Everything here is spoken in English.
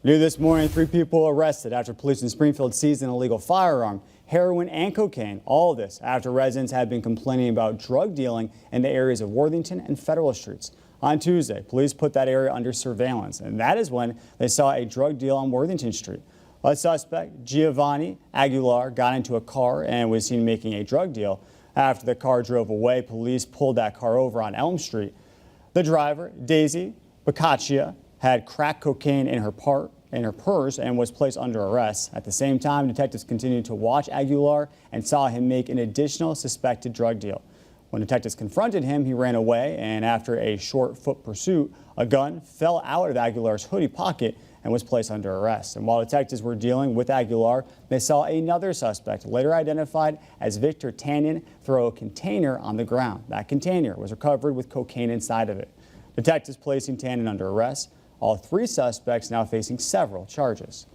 New this morning, 3 people arrested after police in Springfield seized an illegal firearm, heroin, and cocaine. All of this after residents had been complaining about drug dealing in the areas of Worthington and Federal Streets. On Tuesday, police put that area under surveillance, and that is when they saw a drug deal on Worthington Street. A suspect, Giovanni Aguilar, got into a car and was seen making a drug deal. After the car drove away, police pulled that car over on Elm Street. The driver, Daisy Boccaccia, had crack cocaine in her purse and was placed under arrest. At the same time, detectives continued to watch Aguilar and saw him make an additional suspected drug deal. When detectives confronted him, he ran away, and after a short foot pursuit, a gun fell out of Aguilar's hoodie pocket and was placed under arrest. And while detectives were dealing with Aguilar, they saw another suspect, later identified as Victor Tanyan, throw a container on the ground. That container was recovered with cocaine inside of it. Detectives placing Tanyan under arrest. All 3 suspects now facing several charges.